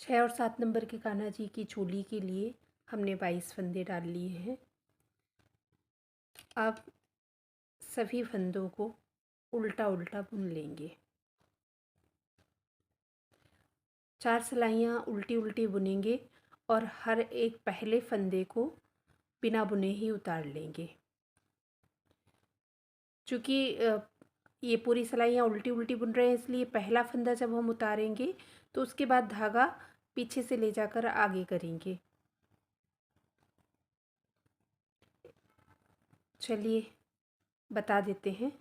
6 और 7 नंबर के कान्हा जी की चोली के लिए हमने 22 फंदे डाल लिए हैं। अब सभी फंदों को उल्टा उल्टा बुन लेंगे। 4 सिलाइयाँ उल्टी उल्टी बुनेंगे और हर एक पहले फंदे को बिना बुने ही उतार लेंगे। चूँकि ये पूरी सिलाइयाँ उल्टी उल्टी बुन रहे हैं, इसलिए पहला फंदा जब हम उतारेंगे तो उसके बाद धागा पीछे से ले जाकर आगे करेंगे। चलिए बता देते हैं।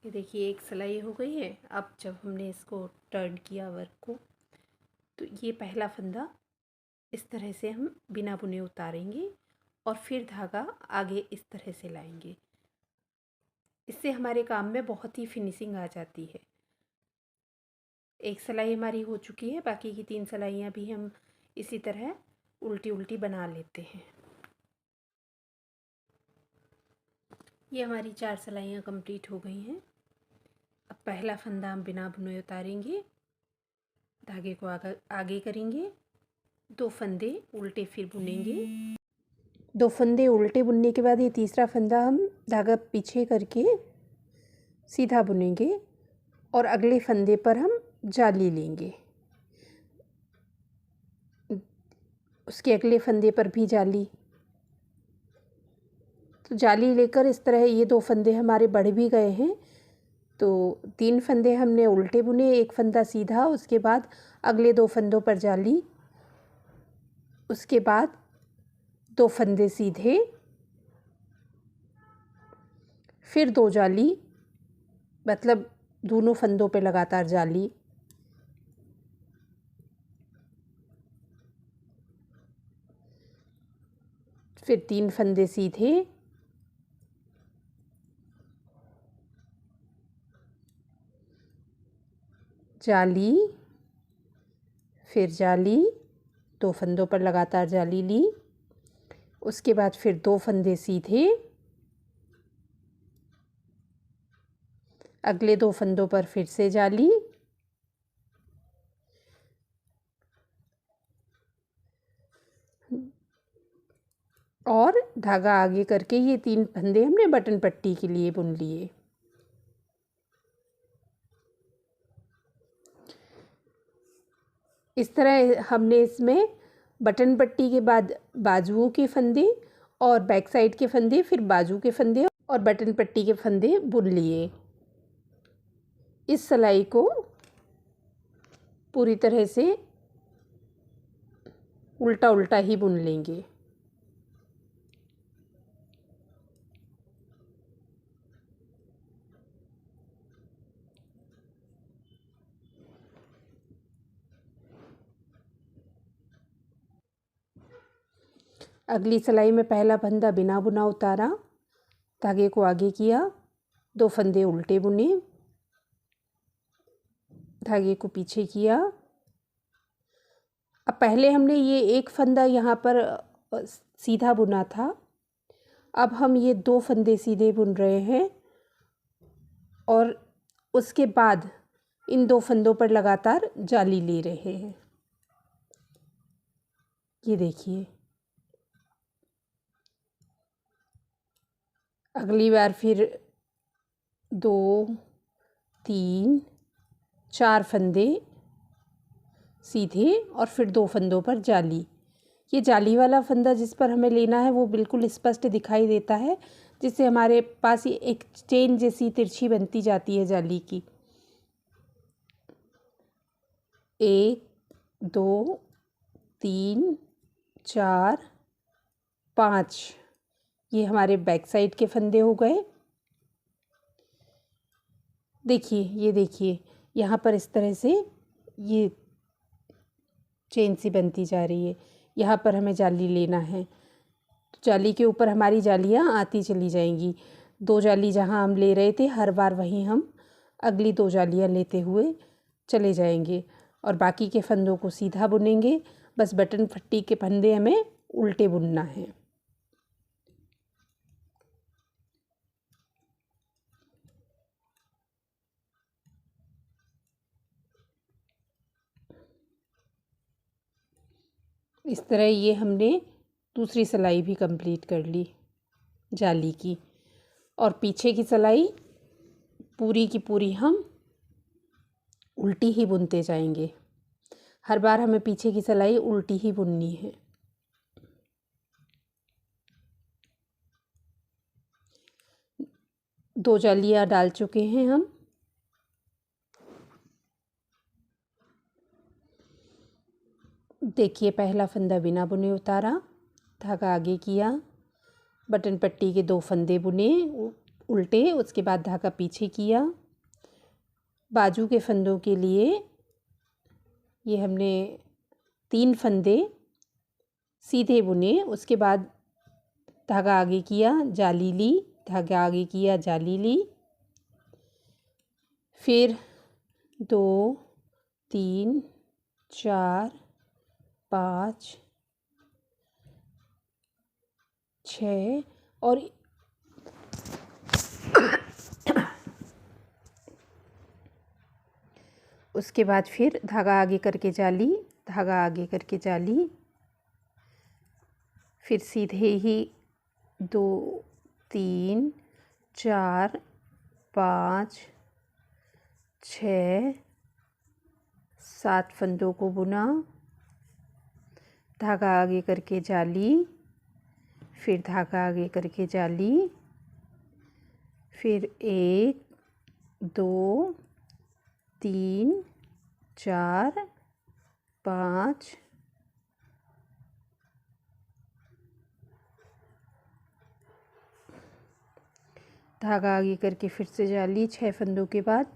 ये देखिए एक सिलाई हो गई है। अब जब हमने इसको टर्न किया वर्क को, तो ये पहला फंदा इस तरह से हम बिना बुने उतारेंगे और फिर धागा आगे इस तरह से लाएंगे। इससे हमारे काम में बहुत ही फिनिशिंग आ जाती है। एक सिलाई हमारी हो चुकी है, बाकी की 3 सिलाइयाँ भी हम इसी तरह उल्टी उल्टी बना लेते हैं। ये हमारी 4 सिलाइयाँ कंप्लीट हो गई हैं। अब पहला फंदा हम बिना बुने उतारेंगे, धागे को आगे करेंगे, 2 फंदे उल्टे फिर बुनेंगे। 2 फंदे उल्टे बुनने के बाद ये तीसरा फंदा हम धागा पीछे करके सीधा बुनेंगे और अगले फंदे पर हम जाली लेंगे। उसके अगले फंदे पर भी जाली। तो जाली लेकर इस तरह ये 2 फंदे हमारे बढ़ भी गए हैं। तो 3 फंदे हमने उल्टे बुने, 1 फंदा सीधा, उसके बाद अगले 2 फंदों पर जाली, उसके बाद 2 फंदे सीधे, फिर 2 जाली, मतलब दोनों फंदों पे लगातार जाली, फिर 3 फंदे सीधे, जाली, फिर जाली, 2 फंदों पर लगातार जाली ली, उसके बाद फिर 2 फंदे सीधे, अगले 2 फंदों पर फिर से जाली, और धागा आगे करके ये 3 फंदे हमने बटन पट्टी के लिए बुन लिए। इस तरह हमने इसमें बटन पट्टी के बाद बाजुओं के फंदे और बैक साइड के फंदे, फिर बाजू के फंदे और बटन पट्टी के फंदे बुन लिए। इस सिलाई को पूरी तरह से उल्टा उल्टा ही बुन लेंगे। अगली सिलाई में पहला फंदा बिना बुना उतारा, धागे को आगे किया, 2 फंदे उल्टे बुने, धागे को पीछे किया। अब पहले हमने ये 1 फंदा यहाँ पर सीधा बुना था, अब हम ये 2 फंदे सीधे बुन रहे हैं और उसके बाद इन 2 फंदों पर लगातार जाली ले रहे हैं। ये देखिए, अगली बार फिर 2, 3, 4 फंदे सीधे और फिर 2 फंदों पर जाली। ये जाली वाला फंदा जिस पर हमें लेना है वो बिल्कुल स्पष्ट दिखाई देता है, जिससे हमारे पास ये एक चेन जैसी तिरछी बनती जाती है जाली की। 1, 2, 3, 4, 5 ये हमारे बैक साइड के फंदे हो गए। देखिए, ये देखिए यहाँ पर इस तरह से ये चेन सी बनती जा रही है। यहाँ पर हमें जाली लेना है, तो जाली के ऊपर हमारी जालियाँ आती चली जाएंगी। 2 जाली जहाँ हम ले रहे थे, हर बार वहीं हम अगली 2 जालियाँ लेते हुए चले जाएंगे और बाकी के फंदों को सीधा बुनेंगे। बस बटन पट्टी के फंदे हमें उल्टे बुनना है। इस तरह ये हमने दूसरी सिलाई भी कंप्लीट कर ली जाली की, और पीछे की सिलाई पूरी की पूरी हम उल्टी ही बुनते जाएंगे। हर बार हमें पीछे की सिलाई उल्टी ही बुननी है। दो जालियाँ डाल चुके हैं हम। देखिए पहला फंदा बिना बुने उतारा, धागा आगे किया, बटन पट्टी के 2 फंदे बुने उल्टे, उसके बाद धागा पीछे किया। बाजू के फंदों के लिए ये हमने 3 फंदे सीधे बुने, उसके बाद धागा आगे किया, जाली ली, धागा आगे किया, जाली ली, फिर 2 3 4 5 6 और उसके बाद फिर धागा आगे करके जाली, धागा आगे करके जाली, फिर सीधे ही 2 3 4 5 6 7 फंदों को बुना, धागा आगे करके जाली, फिर धागा आगे करके जाली, फिर 1 2 3 4 5 धागा आगे करके फिर से जाली 6 फंदों के बाद,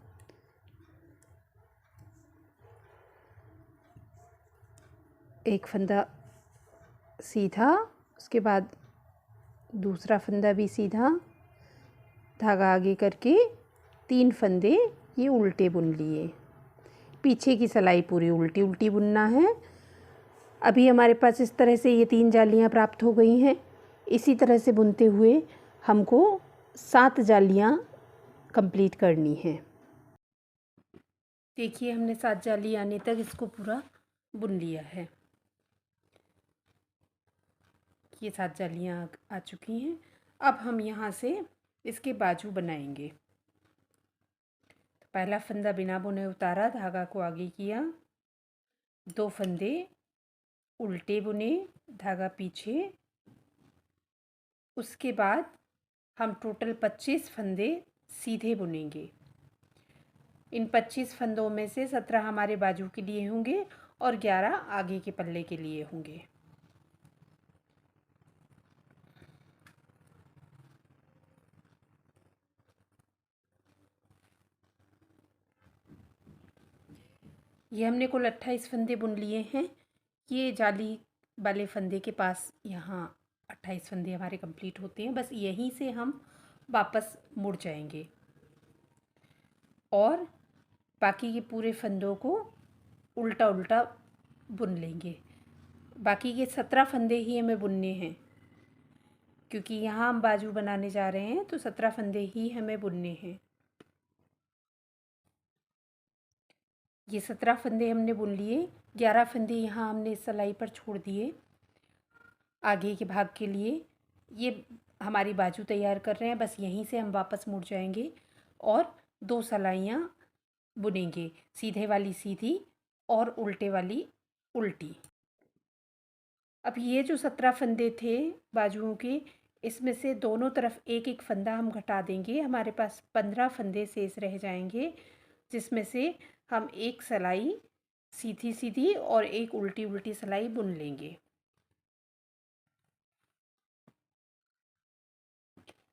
एक फंदा सीधा, उसके बाद दूसरा फंदा भी सीधा, धागा आगे करके 3 फंदे ये उल्टे बुन लिए। पीछे की सिलाई पूरी उल्टी उल्टी बुनना है। अभी हमारे पास इस तरह से ये 3 जालियाँ प्राप्त हो गई हैं। इसी तरह से बुनते हुए हमको 7 जालियाँ कंप्लीट करनी है। देखिए हमने 7 जाली आने तक इसको पूरा बुन लिया है। ये 7 जालियाँ आ चुकी हैं। अब हम यहाँ से इसके बाजू बनाएंगे। तो पहला फंदा बिना बुने उतारा, धागा को आगे किया, 2 फंदे उल्टे बुने, धागा पीछे, उसके बाद हम टोटल 25 फंदे सीधे बुनेंगे। इन 25 फंदों में से 17 हमारे बाजू के लिए होंगे और 11 आगे के पल्ले के लिए होंगे। ये हमने कुल 28 फंदे बुन लिए हैं। ये जाली वाले फंदे के पास यहाँ 28 फंदे हमारे कंप्लीट होते हैं। बस यहीं से हम वापस मुड़ जाएंगे और बाकी के पूरे फंदों को उल्टा उल्टा बुन लेंगे। बाकी के 17 फंदे ही हमें बुनने हैं, क्योंकि यहाँ हम बाजू बनाने जा रहे हैं, तो 17 फंदे ही हमें बुनने हैं। ये 17 फंदे हमने बुन लिए, 11 फंदे यहाँ हमने इस सिलाई पर छोड़ दिए आगे के भाग के लिए। ये हमारी बाजू तैयार कर रहे हैं। बस यहीं से हम वापस मुड़ जाएंगे और 2 सिलाइयाँ बुनेंगे, सीधे वाली सीधी और उल्टे वाली उल्टी। अब ये जो 17 फंदे थे बाजुओं के, इसमें से दोनों तरफ एक एक फंदा हम घटा देंगे। हमारे पास 15 फंदे शेष रह जाएंगे, जिसमें से हम एक सिलाई सीधी सीधी और एक उल्टी उल्टी सिलाई बुन लेंगे।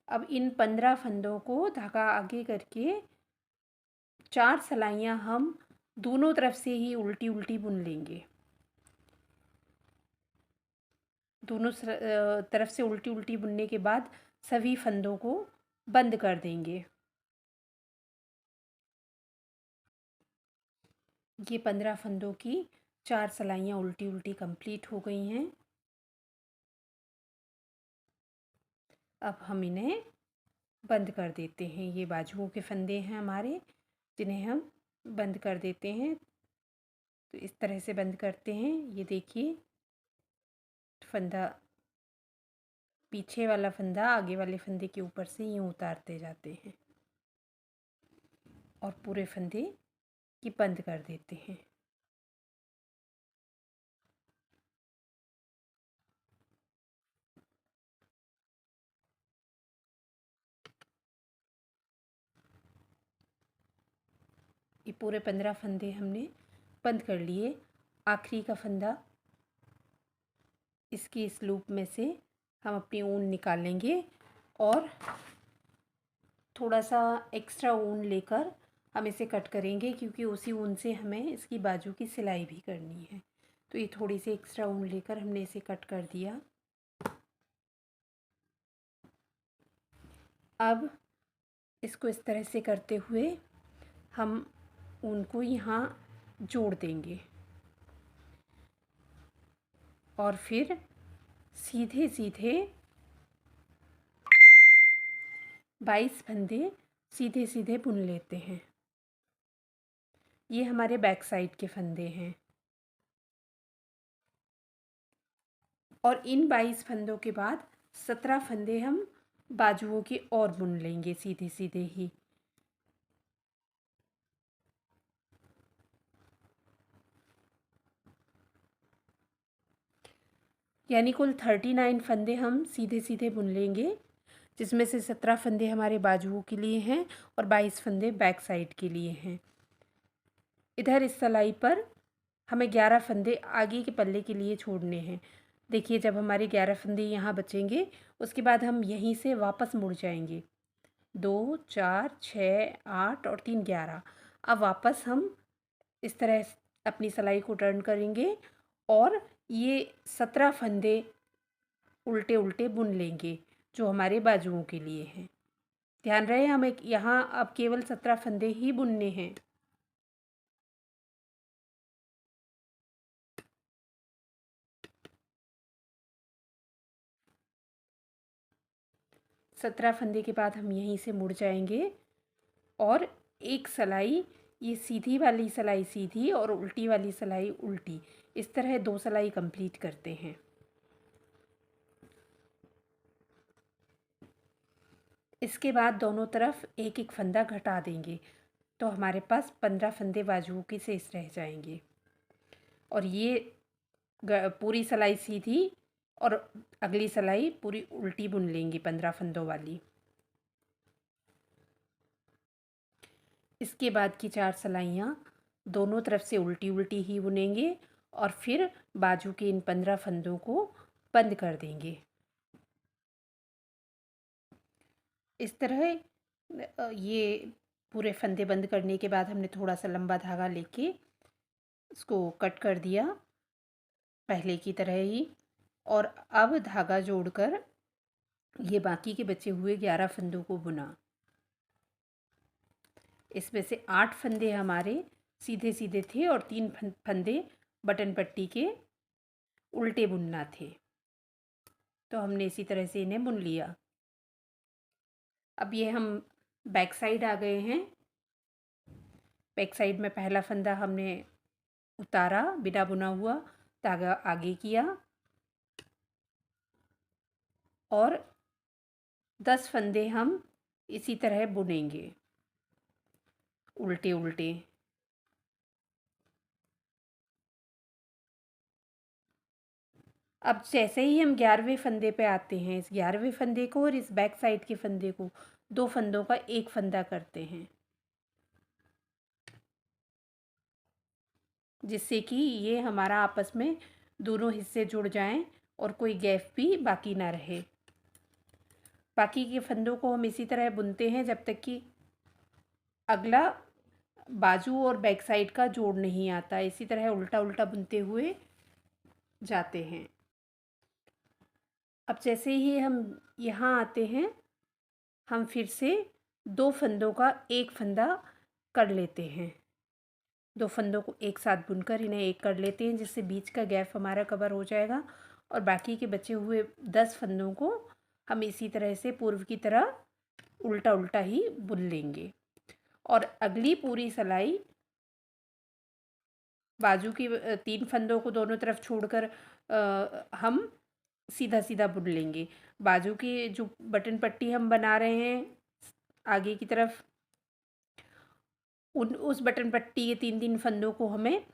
अब इन 15 फंदों को धागा आगे करके 4 सिलाइयाँ हम दोनों तरफ से ही उल्टी उल्टी बुन लेंगे। दोनों तरफ से उल्टी उल्टी बुनने के बाद सभी फंदों को बंद कर देंगे। ये 15 फंदों की 4 सिलाइयाँ उल्टी उल्टी कंप्लीट हो गई हैं। अब हम इन्हें बंद कर देते हैं। ये बाजुओं के फंदे हैं हमारे, जिन्हें हम बंद कर देते हैं। तो इस तरह से बंद करते हैं। ये देखिए, फंदा, पीछे वाला फंदा आगे वाले फंदे के ऊपर से यूँ उतारते जाते हैं और पूरे फंदे की बंद कर देते हैं। ये पूरे 15 फंदे हमने बंद कर लिए। आखिरी का फंदा, इसकी इस लूप में से हम अपनी ऊन निकालेंगे और थोड़ा सा एक्स्ट्रा ऊन लेकर हम इसे कट करेंगे, क्योंकि उसी ऊन से हमें इसकी बाजू की सिलाई भी करनी है। तो ये थोड़ी सी एक्स्ट्रा ऊन लेकर हमने इसे कट कर दिया। अब इसको इस तरह से करते हुए हम ऊन को यहाँ जोड़ देंगे और फिर सीधे सीधे 22 फंदे सीधे सीधे बुन लेते हैं। ये हमारे बैक साइड के फंदे हैं और इन 22 फंदों के बाद 17 फंदे हम बाजुओं की और बुन लेंगे सीधे सीधे ही। यानी कुल 39 फंदे हम सीधे सीधे बुन लेंगे, जिसमें से 17 फंदे हमारे बाजुओं के लिए हैं और 22 फंदे बैक साइड के लिए हैं। इधर इस सिलाई पर हमें 11 फंदे आगे के पल्ले के लिए छोड़ने हैं। देखिए, जब हमारे 11 फंदे यहाँ बचेंगे, उसके बाद हम यहीं से वापस मुड़ जाएंगे। 2, 4, 6, 8 और 3, 11। अब वापस हम इस तरह अपनी सिलाई को टर्न करेंगे और ये 17 फंदे उल्टे उल्टे बुन लेंगे, जो हमारे बाजुओं के लिए हैं। ध्यान रहे, हमें यहाँ अब केवल 17 फंदे ही बुनने हैं। 17 फंदे के बाद हम यहीं से मुड़ जाएंगे और एक सिलाई, ये सीधी वाली सिलाई सीधी और उल्टी वाली सिलाई उल्टी, इस तरह 2 सिलाई कंप्लीट करते हैं। इसके बाद दोनों तरफ एक एक फंदा घटा देंगे, तो हमारे पास 15 फंदे बाजुओं के शेष रह जाएंगे। और ये पूरी सिलाई सीधी और अगली सिलाई पूरी उल्टी बुन लेंगे 15 फंदों वाली। इसके बाद की 4 सिलाइयाँ दोनों तरफ से उल्टी उल्टी ही बुनेंगे और फिर बाजू के इन 15 फंदों को बंद कर देंगे। इस तरह ये पूरे फंदे बंद करने के बाद हमने थोड़ा सा लंबा धागा लेके इसको कट कर दिया पहले की तरह ही, और अब धागा जोड़कर ये बाकी के बचे हुए 11 फंदों को बुना। इसमें से 8 फंदे हमारे सीधे सीधे थे और 3 फंदे बटन पट्टी के उल्टे बुनना थे, तो हमने इसी तरह से इन्हें बुन लिया। अब ये हम बैक साइड आ गए हैं। बैक साइड में पहला फंदा हमने उतारा बिना बुना हुआ, धागा आगे किया और 10 फंदे हम इसी तरह बुनेंगे उल्टे उल्टे। अब जैसे ही हम 11वें फंदे पे आते हैं, इस 11वें फंदे को और इस बैक साइड के फंदे को, 2 फंदों का एक फंदा करते हैं, जिससे कि ये हमारा आपस में दोनों हिस्से जुड़ जाएं और कोई गैप भी बाकी ना रहे। बाकी के फंदों को हम इसी तरह बुनते हैं जब तक कि अगला बाजू और बैक साइड का जोड़ नहीं आता। इसी तरह उल्टा उल्टा बुनते हुए जाते हैं। अब जैसे ही हम यहाँ आते हैं, हम फिर से 2 फंदों का एक फंदा कर लेते हैं। 2 फंदों को एक साथ बुनकर इन्हें एक कर लेते हैं, जिससे बीच का गैप हमारा कवर हो जाएगा और बाकी के बचे हुए 10 फंदों को हम इसी तरह से पूर्व की तरह उल्टा उल्टा ही बुन लेंगे। और अगली पूरी सिलाई बाजू की 3 फंदों को दोनों तरफ छोड़कर हम सीधा सीधा बुन लेंगे। बाजू की जो बटन पट्टी हम बना रहे हैं आगे की तरफ, उस बटन पट्टी के 3 फंदों को हमें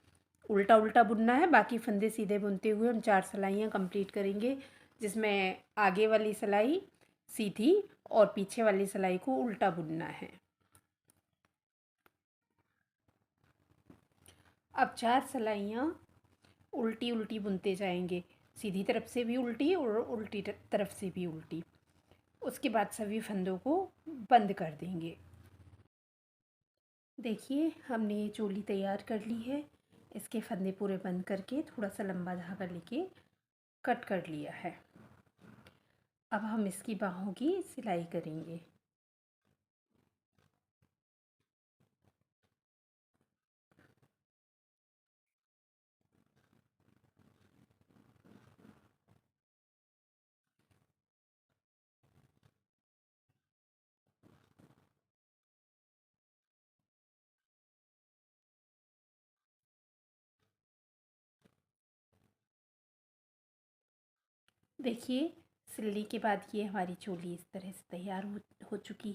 उल्टा उल्टा बुनना है। बाकी फंदे सीधे बुनते हुए हम 4 सिलाइयाँ कंप्लीट करेंगे, जिसमें आगे वाली सिलाई सीधी और पीछे वाली सिलाई को उल्टा बुनना है। अब 4 सिलाइयाँ उल्टी उल्टी बुनते जाएंगे, सीधी तरफ से भी उल्टी और उल्टी तरफ से भी उल्टी। उसके बाद सभी फंदों को बंद कर देंगे। देखिए हमने ये चोली तैयार कर ली है। इसके फंदे पूरे बंद करके थोड़ा सा लंबा धागा लेके कट कर लिया है। अब हम इसकी बाहों की सिलाई करेंगे। देखिए सिलने के बाद ये हमारी चोली इस तरह से तैयार हो चुकी है।